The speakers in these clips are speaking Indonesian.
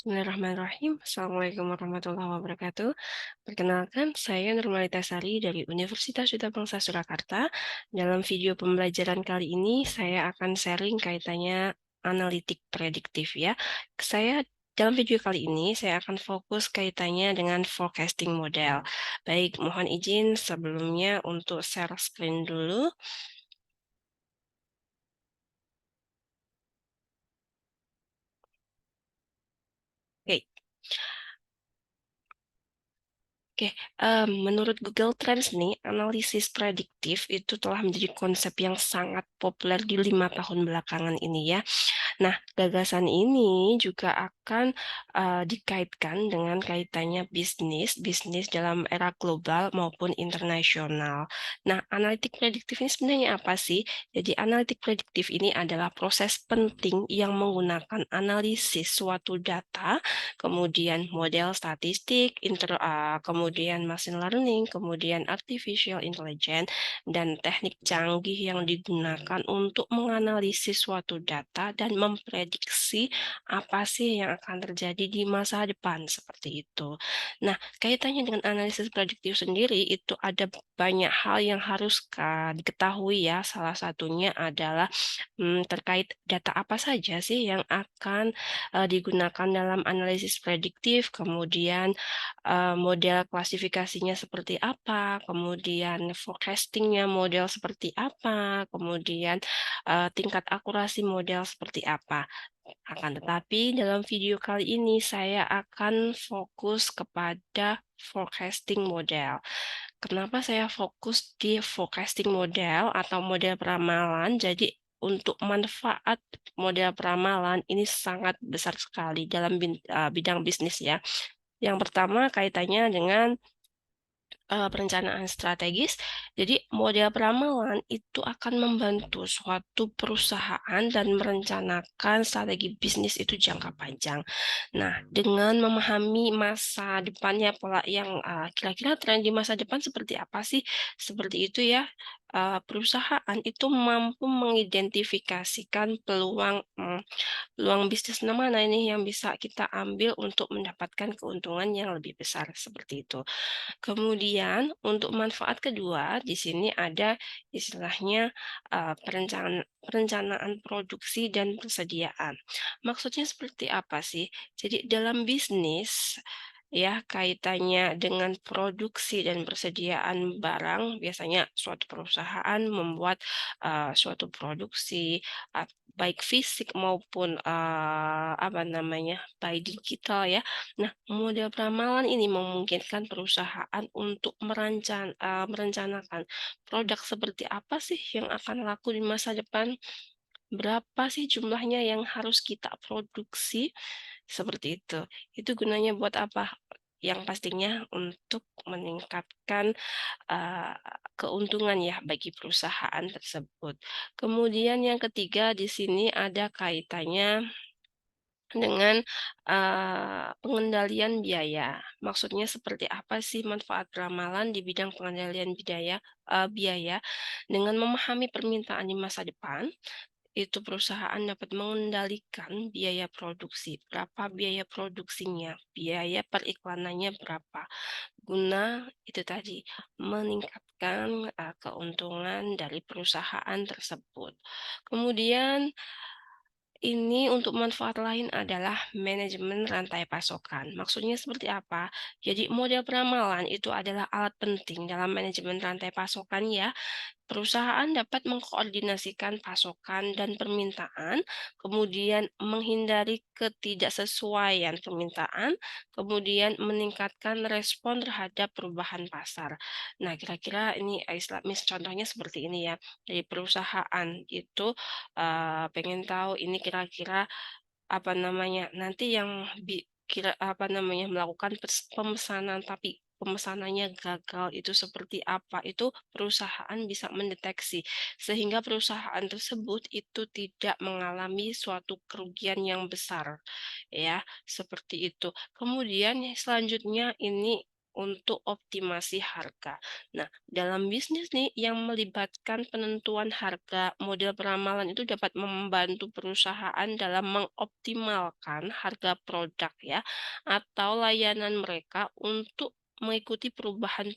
Bismillahirrahmanirrahim. Assalamualaikum warahmatullahi wabarakatuh. Perkenalkan, saya Nurmalita Sari dari Universitas Duta Bangsa Surakarta. Dalam video pembelajaran kali ini, saya akan sharing kaitannya analitik prediktif ya. Dalam video kali ini, saya akan fokus kaitannya dengan forecasting model. Baik, mohon izin sebelumnya untuk share screen dulu. Oke. Oke, menurut Google Trends nih, analisis prediktif itu telah menjadi konsep yang sangat populer di 5 tahun belakangan ini ya. Nah, gagasan ini juga akan dikaitkan dengan kaitannya bisnis dalam era global maupun internasional. Nah, analitik prediktif ini sebenarnya apa sih? Jadi, analitik prediktif ini adalah proses penting yang menggunakan analisis suatu data, kemudian model statistik, kemudian machine learning, kemudian artificial intelligence, dan teknik canggih yang digunakan untuk menganalisis suatu data dan memprediksi apa sih yang akan terjadi di masa depan seperti itu. Nah, kaitannya dengan analisis prediktif sendiri itu ada banyak hal yang harus diketahui ya. Salah satunya adalah terkait data apa saja sih yang akan digunakan dalam analisis prediktif, kemudian model klasifikasinya seperti apa, kemudian forecastingnya model seperti apa, kemudian tingkat akurasi model seperti apa. Akan tetapi dalam video kali ini saya akan fokus kepada forecasting model. Kenapa saya fokus di forecasting model atau model peramalan? Jadi untuk manfaat model peramalan ini sangat besar sekali dalam bidang bisnis ya. Yang pertama kaitannya dengan perencanaan strategis. Jadi model peramalan itu akan membantu suatu perusahaan dan merencanakan strategi bisnis itu jangka panjang. Nah, dengan memahami masa depannya pola yang kira-kira tren di masa depan seperti apa sih? Seperti itu ya. Perusahaan itu mampu mengidentifikasikan peluang bisnis mana ini yang bisa kita ambil untuk mendapatkan keuntungan yang lebih besar seperti itu. Kemudian untuk manfaat kedua, di sini ada istilahnya perencanaan produksi dan persediaan. Maksudnya seperti apa sih? Jadi dalam bisnis ya kaitannya dengan produksi dan persediaan barang, biasanya suatu perusahaan membuat suatu produksi baik fisik maupun apa namanya by digital ya. Nah, model peramalan ini memungkinkan perusahaan untuk merencanakan produk seperti apa sih yang akan laku di masa depan, berapa sih jumlahnya yang harus kita produksi, seperti itu. Itu gunanya buat apa? Yang pastinya untuk meningkatkan, eee, keuntungan ya bagi perusahaan tersebut. Kemudian yang ketiga di sini ada kaitannya dengan, pengendalian biaya. Maksudnya seperti apa sih manfaat ramalan di bidang pengendalian biaya? Dengan memahami permintaan di masa depan, itu perusahaan dapat mengendalikan biaya produksi, berapa biaya produksinya, biaya periklanannya berapa, guna itu tadi, meningkatkan, keuntungan dari perusahaan tersebut. Kemudian ini untuk manfaat lain adalah manajemen rantai pasokan. Maksudnya seperti apa? Jadi model peramalan itu adalah alat penting dalam manajemen rantai pasokan ya. Perusahaan dapat mengkoordinasikan pasokan dan permintaan, kemudian menghindari ketidaksesuaian permintaan, kemudian meningkatkan respon terhadap perubahan pasar. Nah, kira-kira ini contohnya seperti ini ya. Dari perusahaan itu pengen tahu ini kira-kira apa namanya, nanti yang apa namanya, melakukan pemesanan tapi pemesanannya gagal itu seperti apa, itu perusahaan bisa mendeteksi, sehingga perusahaan tersebut itu tidak mengalami suatu kerugian yang besar, ya, seperti itu. Kemudian selanjutnya ini untuk optimasi harga. Nah, dalam bisnis nih yang melibatkan penentuan harga, model peramalan itu dapat membantu perusahaan dalam mengoptimalkan harga produk ya atau layanan mereka untuk mengikuti perubahan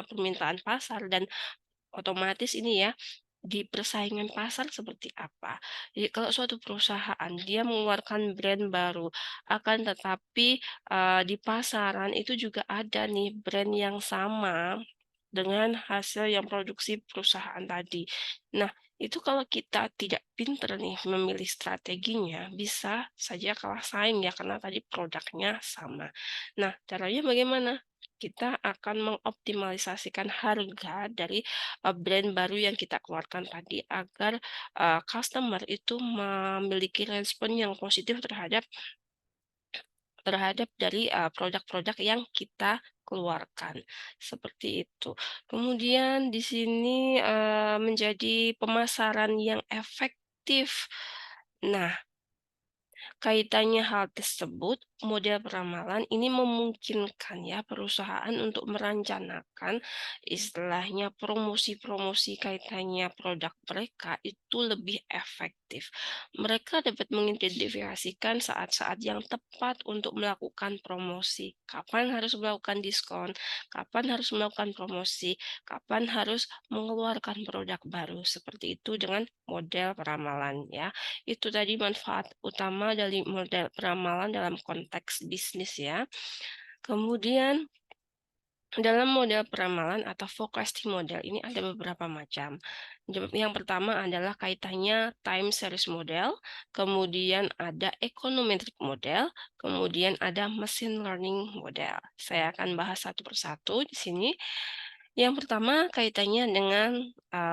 permintaan pasar dan otomatis ini ya di persaingan pasar seperti apa. Jadi kalau suatu perusahaan dia mengeluarkan brand baru, akan tetapi, di pasaran itu juga ada nih brand yang sama dengan hasil yang produksi perusahaan tadi. Nah, itu kalau kita tidak pinter nih memilih strateginya, bisa saja kalah saing ya karena tadi produknya sama. Nah, caranya bagaimana? Kita akan mengoptimalisasikan harga dari brand baru yang kita keluarkan tadi agar, customer itu memiliki respon yang positif terhadap terhadap dari, produk-produk yang kita keluarkan, seperti itu. Kemudian di sini, menjadi pemasaran yang efektif. Nah, kaitannya hal tersebut, model peramalan ini memungkinkan ya perusahaan untuk merencanakan istilahnya promosi-promosi kaitannya produk mereka itu lebih efektif. Mereka dapat mengidentifikasikan saat-saat yang tepat untuk melakukan promosi. Kapan harus melakukan diskon, kapan harus melakukan promosi, kapan harus mengeluarkan produk baru. Seperti itu dengan model peramalan ya. Itu tadi manfaat utama dari model peramalan dalam konteks bisnis ya. Kemudian dalam model peramalan atau forecasting model ini ada beberapa macam. Yang pertama adalah kaitannya time series model, kemudian ada econometric model, kemudian ada machine learning model. Saya akan bahas satu persatu di sini. Yang pertama kaitannya dengan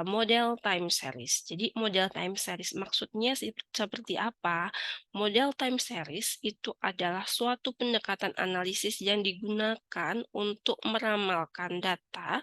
model time series. Jadi model time series maksudnya seperti apa? Model time series itu adalah suatu pendekatan analisis yang digunakan untuk meramalkan data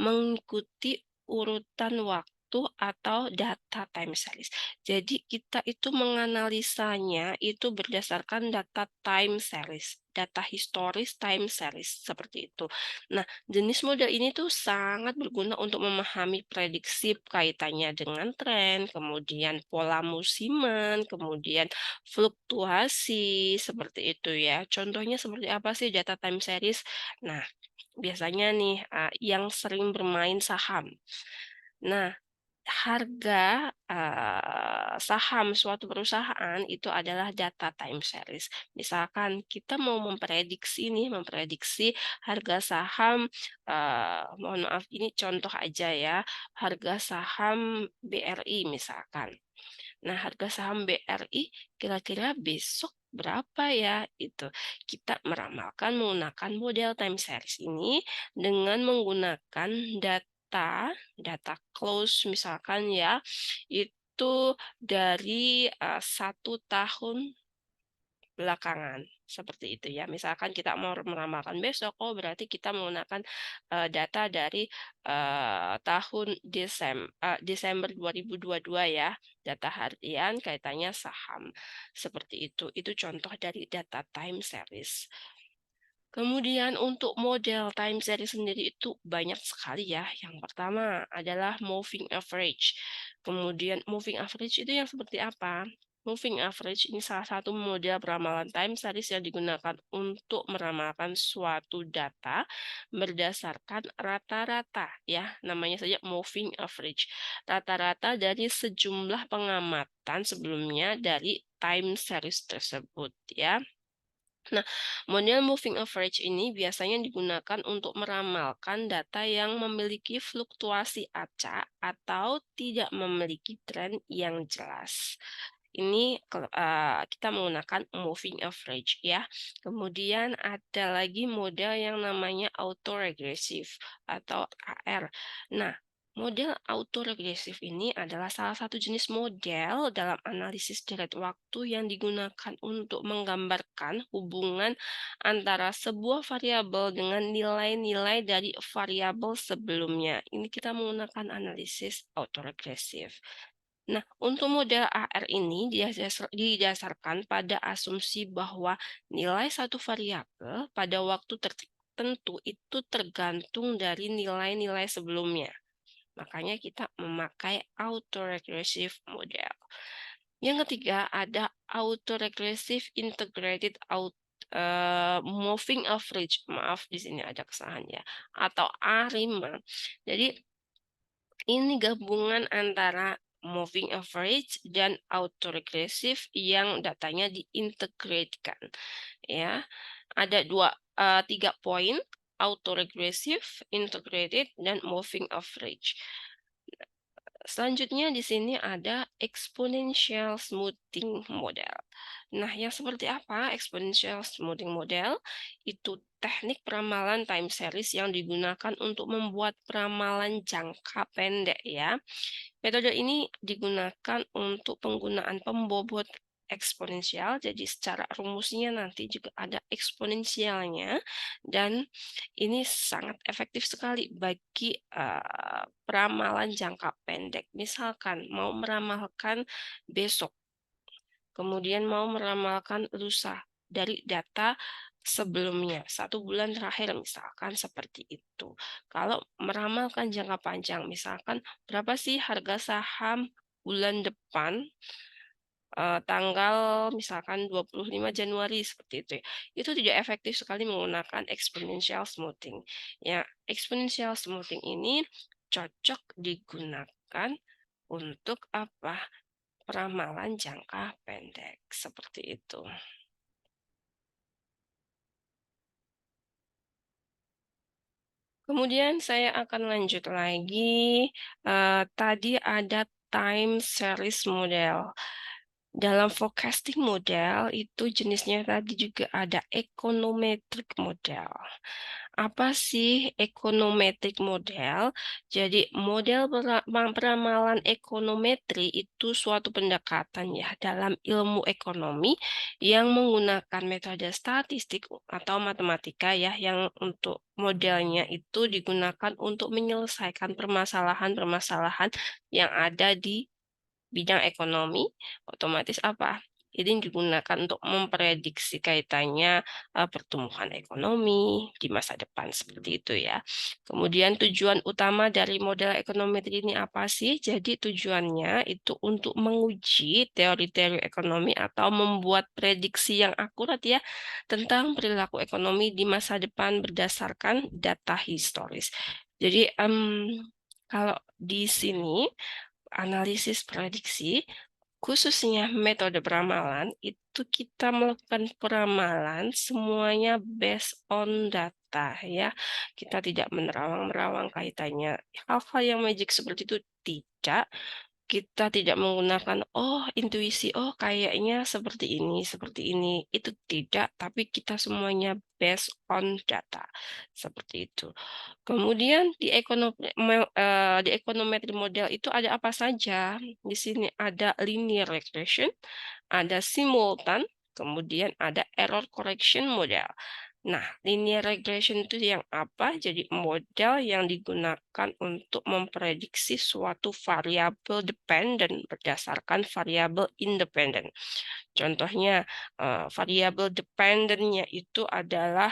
mengikuti urutan waktu atau data time series. Jadi kita itu menganalisanya itu berdasarkan data time series, data historis time series seperti itu. Nah, jenis model ini tuh sangat berguna untuk memahami prediksi kaitannya dengan tren, kemudian pola musiman, kemudian fluktuasi seperti itu ya. Contohnya seperti apa sih data time series? Nah, biasanya nih, yang sering bermain saham. Nah, harga, saham suatu perusahaan itu adalah data time series. Misalkan kita mau memprediksi harga saham, mohon maaf ini contoh aja ya, harga saham BRI misalkan. Nah, harga saham BRI kira-kira besok berapa ya? Itu. Kita meramalkan menggunakan model time series ini dengan menggunakan data close misalkan ya, itu dari, 1 tahun belakangan, seperti itu ya. Misalkan kita mau meramalkan besok, oh berarti kita menggunakan, data dari, Desember 2022 ya, data harian kaitannya saham, seperti itu. Itu contoh dari data time series. Kemudian untuk model time series sendiri itu banyak sekali ya. Yang pertama adalah moving average. Kemudian moving average itu yang seperti apa? Moving average ini salah satu model peramalan time series yang digunakan untuk meramalkan suatu data berdasarkan rata-rata ya, namanya saja moving average. Rata-rata dari sejumlah pengamatan sebelumnya dari time series tersebut ya. Nah, model moving average ini biasanya digunakan untuk meramalkan data yang memiliki fluktuasi acak atau tidak memiliki tren yang jelas. Ini kita menggunakan moving average ya. Kemudian ada lagi model yang namanya autoregressive atau AR. Nah, model autoregressive ini adalah salah satu jenis model dalam analisis deret waktu yang digunakan untuk menggambarkan hubungan antara sebuah variabel dengan nilai-nilai dari variabel sebelumnya. Ini kita menggunakan analisis autoregressive. Nah, untuk model AR ini didasarkan pada asumsi bahwa nilai satu variabel pada waktu tertentu tertentu itu tergantung dari nilai-nilai sebelumnya. Makanya kita memakai autoregressive model. Yang ketiga ada autoregressive integrated moving average. Maaf di sini ada kesalahan ya. Atau ARIMA. Jadi ini gabungan antara moving average dan autoregressive yang datanya diintegrasikan ya. Ada 3 poin, autoregressive, integrated, dan moving average. Selanjutnya di sini ada exponential smoothing model. Nah, yang seperti apa exponential smoothing model? Itu teknik peramalan time series yang digunakan untuk membuat peramalan jangka pendek ya. Metode ini digunakan untuk penggunaan pembobot eksponensial, jadi secara rumusnya nanti juga ada eksponensialnya, dan ini sangat efektif sekali bagi peramalan jangka pendek. Misalkan mau meramalkan besok, kemudian mau meramalkan lusa dari data sebelumnya, 1 bulan terakhir misalkan seperti itu. Kalau meramalkan jangka panjang, misalkan berapa sih harga saham bulan depan, tanggal misalkan 25 Januari seperti itu ya. Itu tidak efektif sekali menggunakan exponential smoothing. Ya, exponential smoothing ini cocok digunakan untuk apa? Peramalan jangka pendek, seperti itu. Kemudian saya akan lanjut lagi, tadi ada time series model. Dalam forecasting model itu jenisnya tadi juga ada econometric model. Apa sih econometric model? Jadi model peramalan ekonometri itu suatu pendekatan ya dalam ilmu ekonomi yang menggunakan metode statistik atau matematika ya yang untuk modelnya itu digunakan untuk menyelesaikan permasalahan-permasalahan yang ada di bidang ekonomi, otomatis apa? Ini digunakan untuk memprediksi kaitannya pertumbuhan ekonomi di masa depan seperti itu ya. Kemudian tujuan utama dari model ekonometri ini apa sih? Jadi tujuannya itu untuk menguji teori-teori ekonomi atau membuat prediksi yang akurat ya tentang perilaku ekonomi di masa depan berdasarkan data historis. Jadi kalau di sini analisis prediksi, khususnya metode peramalan, itu kita melakukan peramalan semuanya based on data ya. Kita tidak menerawang-nerawang kaitannya. Hal-hal yang magic seperti itu tidak. Kita tidak menggunakan, oh intuisi, oh kayaknya seperti ini. Itu tidak, tapi kita semuanya based on data. Seperti itu. Kemudian di econometry model itu ada apa saja? Di sini ada linear regression, ada simultan, kemudian ada error correction model. Nah, linear regression itu yang apa? Jadi model yang digunakan untuk memprediksi suatu variabel dependen berdasarkan variabel independen. Contohnya, variabel dependennya itu adalah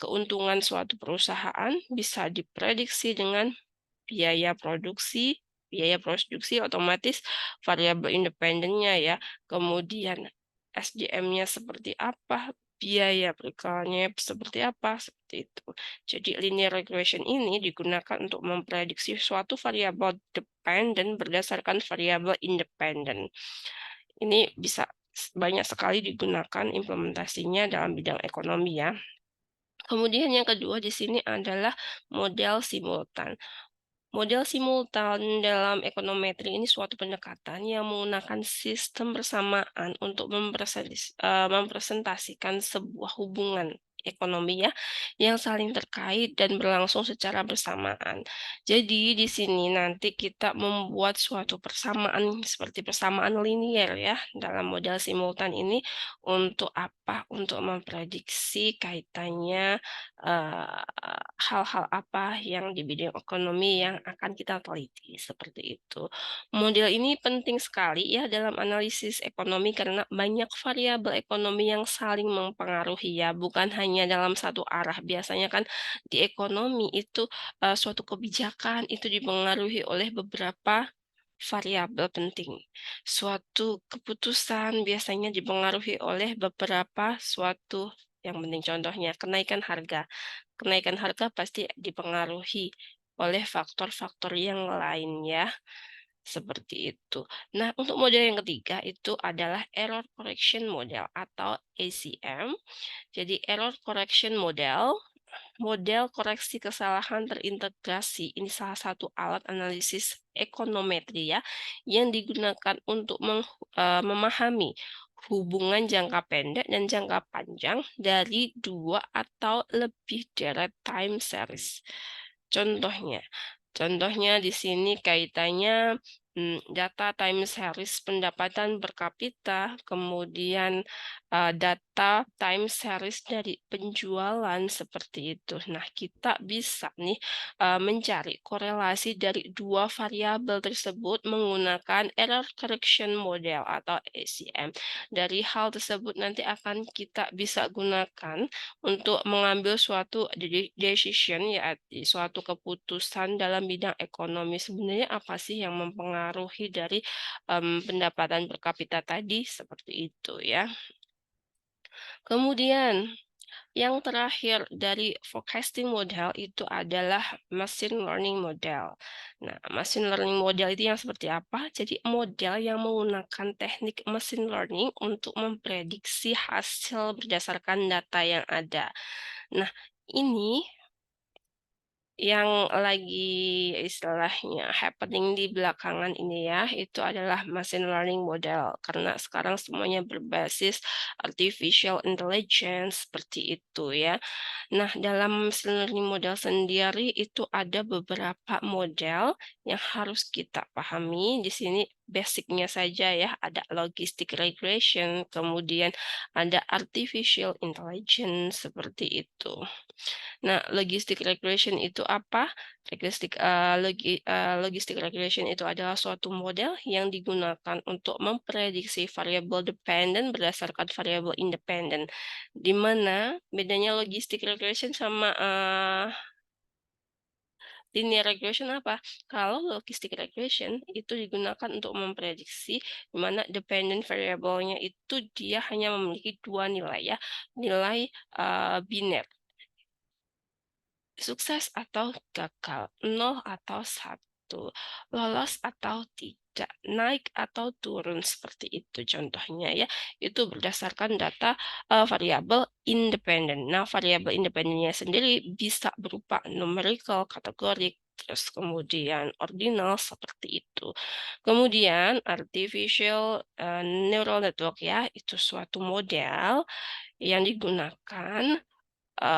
keuntungan suatu perusahaan bisa diprediksi dengan biaya produksi otomatis variabel independennya ya. Kemudian SDM-nya seperti apa, biaya periklahannya seperti apa, seperti itu. Jadi linear regression ini digunakan untuk memprediksi suatu variabel dependen berdasarkan variabel independen. Ini bisa banyak sekali digunakan implementasinya dalam bidang ekonomi ya. Kemudian yang kedua di sini adalah model simultan. Model simultan dalam ekonometri ini suatu pendekatan yang menggunakan sistem bersamaan untuk mempresentasikan sebuah hubungan ekonomi ya yang saling terkait dan berlangsung secara bersamaan. Jadi di sini nanti kita membuat suatu persamaan seperti persamaan linier ya dalam model simultan ini untuk apa? Untuk memprediksi kaitannya hal-hal apa yang di bidang ekonomi yang akan kita teliti, seperti itu. Model ini penting sekali ya dalam analisis ekonomi karena banyak variabel ekonomi yang saling mempengaruhi ya, bukan hanya hanya dalam satu arah. Biasanya kan di ekonomi itu, suatu kebijakan itu dipengaruhi oleh beberapa variabel penting. Suatu keputusan biasanya dipengaruhi oleh beberapa suatu yang penting. Contohnya kenaikan harga. Kenaikan harga pasti dipengaruhi oleh faktor-faktor yang lain ya, seperti itu. Nah, untuk model yang ketiga itu adalah error correction model atau ACM. Jadi error correction model, model koreksi kesalahan terintegrasi. Ini salah satu alat analisis ekonometri ya, yang digunakan untuk memahami hubungan jangka pendek dan jangka panjang dari dua atau lebih deret time series. Contohnya, contohnya di sini kaitannya data time series pendapatan per kapita, kemudian data time series dari penjualan seperti itu. Nah, kita bisa nih mencari korelasi dari dua variabel tersebut menggunakan error correction model atau ACM. Dari hal tersebut nanti akan kita bisa gunakan untuk mengambil suatu decision ya, suatu keputusan dalam bidang ekonomi. Sebenarnya apa sih yang mempengaruhi dari pendapatan per kapita tadi? Seperti itu ya. Kemudian yang terakhir dari forecasting model itu adalah machine learning model. Nah, machine learning model itu yang seperti apa? Jadi model yang menggunakan teknik machine learning untuk memprediksi hasil berdasarkan data yang ada. Nah, ini yang lagi istilahnya happening di belakangan ini ya, itu adalah machine learning model. Karena sekarang semuanya berbasis artificial intelligence, seperti itu ya. Nah, dalam machine learning model sendiri itu ada beberapa model yang harus kita pahami. Di sini basicnya saja ya, ada logistic regression, kemudian ada artificial intelligence, seperti itu. Nah, logistic regression itu apa? Logistic regression itu adalah suatu model yang digunakan untuk memprediksi variabel dependent berdasarkan variabel independen. Di mana bedanya logistic regression sama linear regression apa? Kalau logistic regression itu digunakan untuk memprediksi di mana dependent variable-nya itu dia hanya memiliki dua nilai ya, nilai biner. Sukses atau gagal, 0 atau 1, lolos atau tidak, naik atau turun, seperti itu contohnya ya. Itu berdasarkan data variabel independen. Nah, variabel independennya sendiri bisa berupa numerical, kategorik, terus kemudian ordinal, seperti itu. Kemudian artificial neural network ya, itu suatu model yang digunakan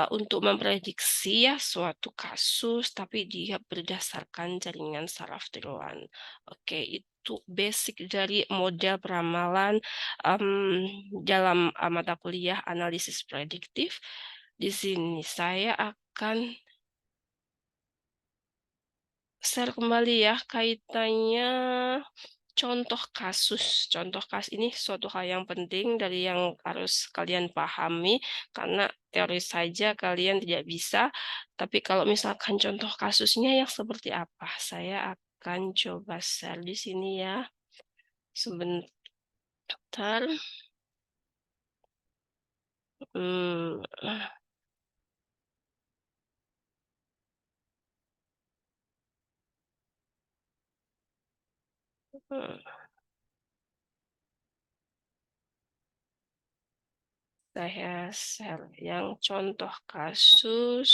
untuk memprediksi ya suatu kasus, tapi dia berdasarkan jaringan saraf tiruan. Oke, itu basic dari model peramalan dalam mata kuliah analisis prediktif. Di sini saya akan share kembali ya kaitannya contoh kasus. Contoh kasus ini suatu hal yang penting dari yang harus kalian pahami, karena teori saja kalian tidak bisa, tapi kalau misalkan contoh kasusnya yang seperti apa, saya akan coba share di sini ya. Sebentar. Hmm, hmm, saya share yang contoh kasus.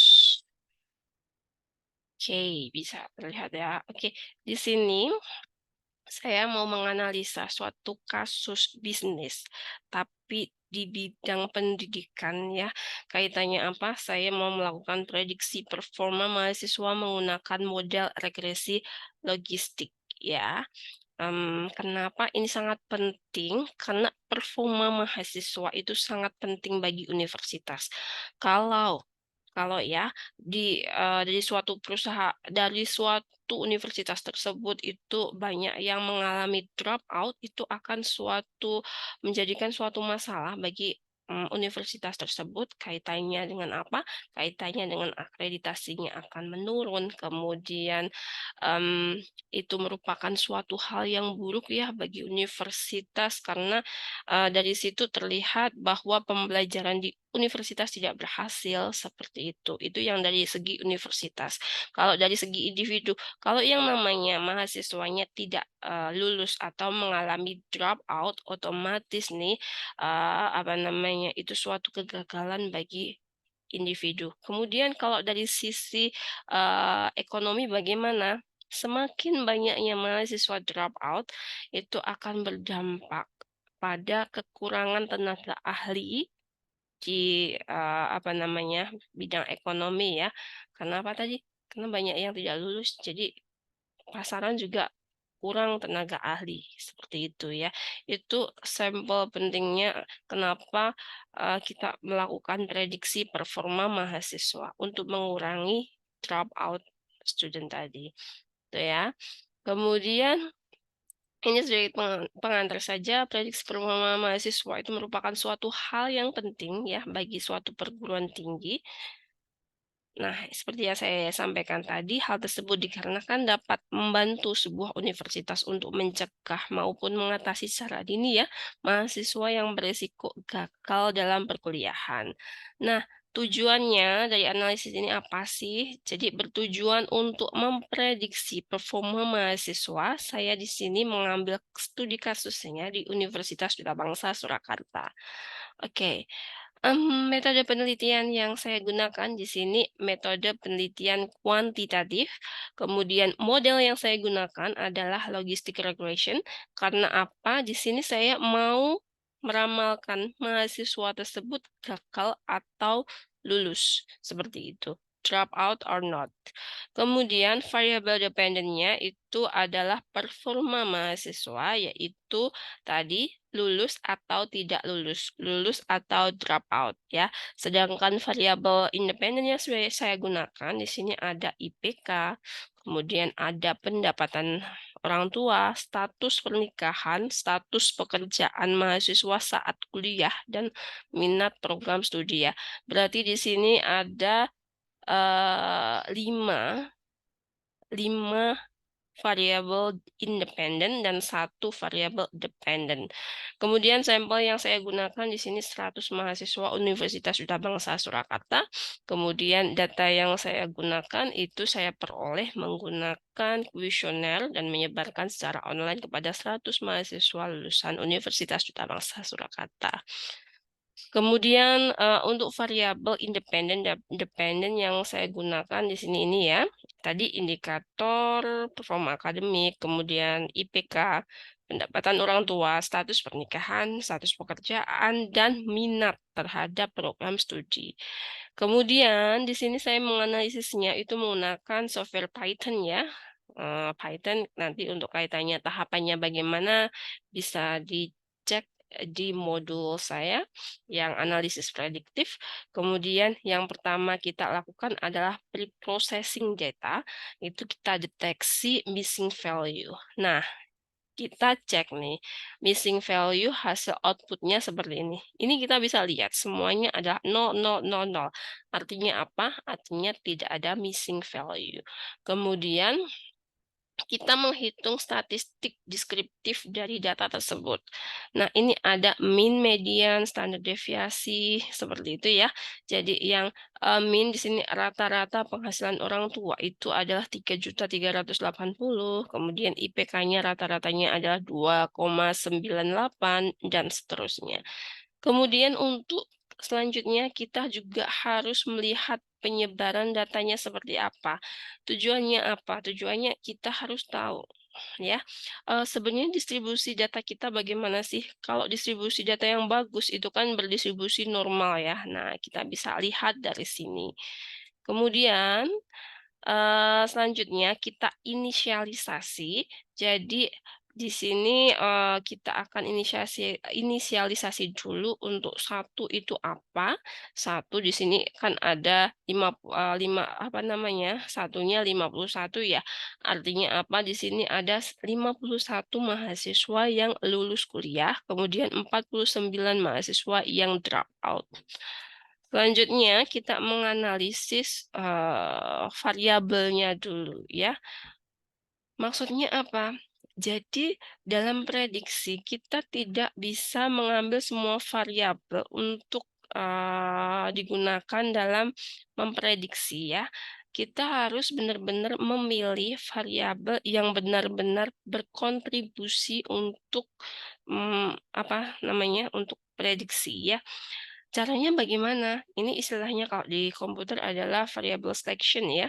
Oke, bisa terlihat ya. Oke, di sini saya mau menganalisa suatu kasus bisnis, tapi di bidang pendidikan ya. Kaitannya apa? Saya mau melakukan prediksi performa mahasiswa menggunakan model regresi logistik ya. Kenapa ini sangat penting? Karena performa mahasiswa itu sangat penting bagi universitas. Kalau kalau ya dari suatu universitas tersebut itu banyak yang mengalami drop out, itu akan menjadikan suatu masalah bagi universitas tersebut, kaitannya dengan apa? Kaitannya dengan akreditasinya akan menurun, kemudian, mmm, itu merupakan suatu hal yang buruk ya bagi universitas karena, dari situ terlihat bahwa pembelajaran di universitas tidak berhasil, seperti itu. Itu yang dari segi universitas. Kalau dari segi individu, kalau yang namanya mahasiswanya tidak, lulus atau mengalami drop out, otomatis nih, apa namanya, itu suatu kegagalan bagi individu. Kemudian kalau dari sisi, ekonomi bagaimana? Semakin banyaknya mahasiswa drop out, itu akan berdampak pada kekurangan tenaga ahli di, apa namanya, bidang ekonomi ya. Karena apa tadi? Karena banyak yang tidak lulus, jadi pasaran juga kurang tenaga ahli, seperti itu ya. Itu sampel pentingnya kenapa, kita melakukan prediksi performa mahasiswa untuk mengurangi drop out student tadi, itu ya. Kemudian ini sebagai pengantar saja, prediksi performa mahasiswa itu merupakan suatu hal yang penting ya bagi suatu perguruan tinggi. Nah, seperti yang saya sampaikan tadi, hal tersebut dikarenakan dapat membantu sebuah universitas untuk mencegah maupun mengatasi secara dini ya, mahasiswa yang berisiko gagal dalam perkuliahan. Nah, tujuannya dari analisis ini apa sih? Jadi bertujuan untuk memprediksi performa mahasiswa. Saya di sini mengambil studi kasusnya di Universitas Duta Bangsa Surakarta. Oke. Metode penelitian yang saya gunakan di sini metode penelitian kuantitatif, kemudian model yang saya gunakan adalah logistic regression. Karena apa? Di sini saya mau meramalkan mahasiswa tersebut gagal atau lulus, seperti itu. Drop out or not. Kemudian variabel dependennya itu adalah performa mahasiswa, yaitu tadi lulus atau tidak lulus, lulus atau drop out ya. Sedangkan variabel independen yang saya gunakan di sini ada IPK, kemudian ada pendapatan orang tua, status pernikahan, status pekerjaan mahasiswa saat kuliah, dan minat program studi ya. Berarti di sini ada 5 variabel independen dan satu variabel dependen. Kemudian sampel yang saya gunakan di sini 100 mahasiswa Universitas Duta Bangsa Surakarta. Kemudian data yang saya gunakan itu saya peroleh menggunakan kuesioner dan menyebarkan secara online kepada 100 mahasiswa lulusan Universitas Duta Bangsa Surakarta. Kemudian, untuk variabel independen dan dependen yang saya gunakan di sini ini ya, tadi indikator performa akademik, kemudian IPK, pendapatan orang tua, status pernikahan, status pekerjaan, dan minat terhadap program studi. Kemudian di sini saya menganalisisnya itu menggunakan software Python ya, Python nanti untuk kaitannya tahapannya bagaimana bisa dicek di modul saya yang analisis prediktif. Kemudian yang pertama kita lakukan adalah pre-processing data, itu kita deteksi missing value. Nah, kita cek nih, missing value hasil outputnya seperti ini. Ini kita bisa lihat semuanya adalah 0000. Artinya apa? Artinya tidak ada missing value. Kemudian kita menghitung statistik deskriptif dari data tersebut. Nah, ini ada mean, median, standar deviasi, seperti itu ya. Jadi yang mean di sini rata-rata penghasilan orang tua itu adalah 3.380.000, kemudian IPK-nya rata-ratanya adalah 2,98 dan seterusnya. Kemudian untuk selanjutnya kita juga harus melihat penyebaran datanya seperti apa. Tujuannya apa? Tujuannya kita harus tahu ya, sebenarnya distribusi data kita bagaimana sih? Kalau distribusi data yang bagus itu kan berdistribusi normal ya. Nah, kita bisa lihat dari sini. Kemudian selanjutnya kita inisialisasi, jadi Di sini, kita akan inisialisasi dulu untuk satu itu apa. Satu di sini kan ada 5, apa namanya, satunya 51 ya. Artinya apa, di sini ada 51 mahasiswa yang lulus kuliah, kemudian 49 mahasiswa yang drop out. Selanjutnya kita menganalisis, variabelnya dulu ya. Maksudnya apa? Jadi dalam prediksi kita tidak bisa mengambil semua variabel untuk, digunakan dalam memprediksi ya. Kita harus benar-benar memilih variabel yang benar-benar berkontribusi untuk, apa namanya, untuk prediksi ya. Caranya bagaimana? Ini istilahnya kalau di komputer adalah variable selection ya.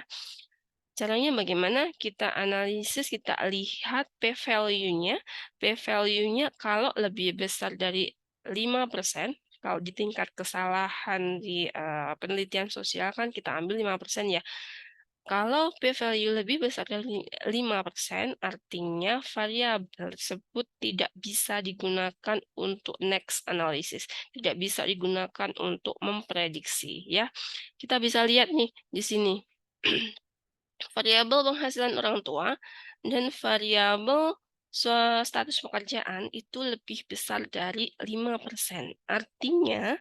Caranya bagaimana? Kita analisis, kita lihat p-value-nya. P-value-nya kalau lebih besar dari 5%, kalau di tingkat kesalahan di penelitian sosial kan kita ambil 5% ya. Kalau p-value lebih besar dari 5%, artinya variabel tersebut tidak bisa digunakan untuk next analysis, tidak bisa digunakan untuk memprediksi ya. Kita bisa lihat nih di sini. Variabel penghasilan orang tua dan variabel status pekerjaan itu lebih besar dari 5%. Artinya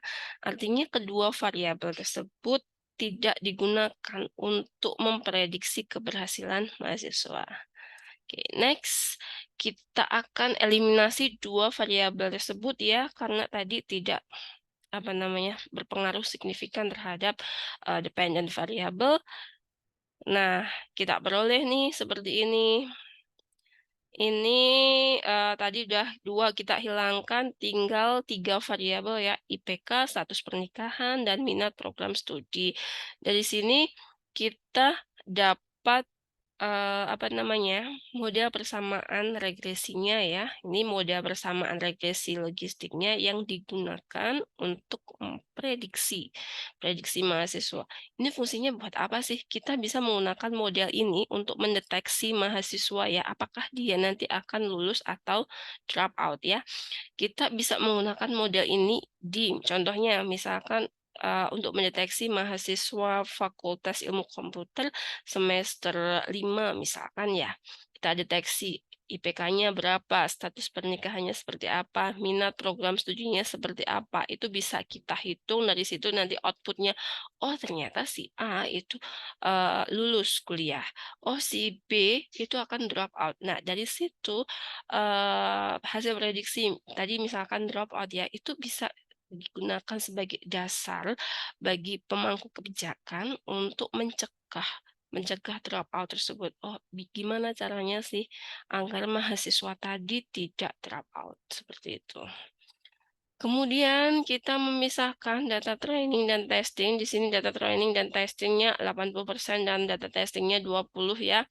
kedua variabel tersebut tidak digunakan untuk memprediksi keberhasilan mahasiswa. Oke, next kita akan eliminasi dua variabel tersebut ya, karena tadi tidak apa namanya berpengaruh signifikan terhadap dependent variable. Nah, kita peroleh nih seperti ini. Ini, tadi udah 2 kita hilangkan, tinggal 3 variabel ya, IPK, status pernikahan, dan minat program studi. Dari sini kita dapat apa namanya, model persamaan regresinya ya. Ini model persamaan regresi logistiknya yang digunakan untuk prediksi mahasiswa. Ini fungsinya buat apa sih? Kita bisa menggunakan model ini untuk mendeteksi mahasiswa ya, apakah dia nanti akan lulus atau drop out ya. Kita bisa menggunakan model ini di contohnya misalkan, untuk mendeteksi mahasiswa Fakultas Ilmu Komputer semester 5 misalkan ya. Kita deteksi IPK-nya berapa, status pernikahannya seperti apa, minat program studinya seperti apa, itu bisa kita hitung dari situ nanti output-nya, oh ternyata si A itu, lulus kuliah, oh si B itu akan drop out. Nah dari situ hasil prediksi tadi misalkan dropout ya, itu bisa digunakan sebagai dasar bagi pemangku kebijakan untuk mencegah mencegah dropout tersebut. Oh, gimana caranya sih agar mahasiswa tadi tidak dropout, seperti itu. Kemudian kita memisahkan data training dan testing. Di sini data training dan testingnya 80% dan data testingnya 20 ya.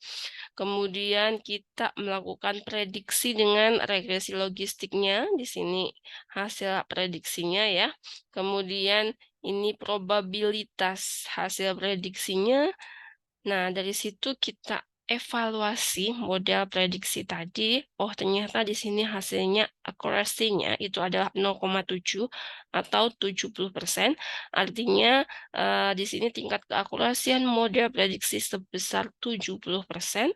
Kemudian kita melakukan prediksi dengan regresi logistiknya. Di sini hasil prediksinya ya. Kemudian ini probabilitas hasil prediksinya. Nah, dari situ kita evaluasi model prediksi tadi. Oh, ternyata di sini hasilnya accuracy-nya itu adalah 0,7 atau 70%. Artinya di sini tingkat keakurasian model prediksi sebesar 70%.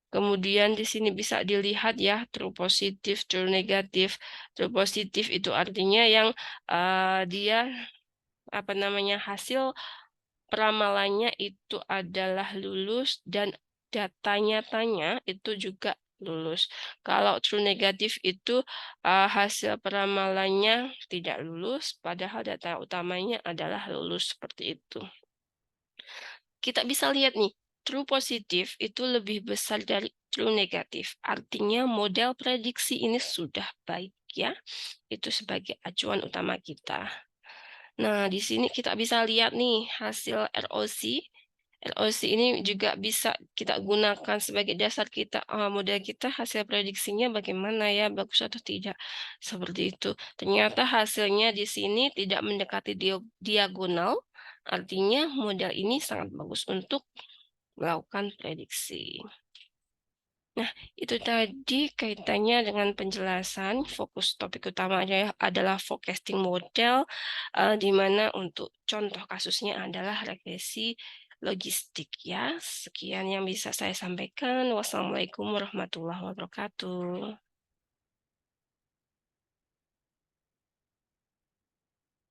Kemudian di sini bisa dilihat ya, true positif, true negatif. True positif itu artinya yang dia apa namanya hasil Ramalannya itu adalah lulus dan data nyatanya itu juga lulus. Kalau true negatif itu, hasil peramalannya tidak lulus, padahal data utamanya adalah lulus, seperti itu. Kita bisa lihat nih, true positif itu lebih besar dari true negatif. Artinya model prediksi ini sudah baik ya, itu sebagai acuan utama kita. Nah, di sini kita bisa lihat nih hasil ROC. ROC ini juga bisa kita gunakan sebagai dasar kita, model kita hasil prediksinya bagaimana ya, bagus atau tidak, seperti itu. Ternyata hasilnya di sini tidak mendekati diagonal, artinya model ini sangat bagus untuk melakukan prediksi. Nah, itu tadi kaitannya dengan penjelasan fokus topik utamanya adalah forecasting model, di mana untuk contoh kasusnya adalah regresi logistik ya. Sekian yang bisa saya sampaikan. Wassalamualaikum warahmatullahi wabarakatuh.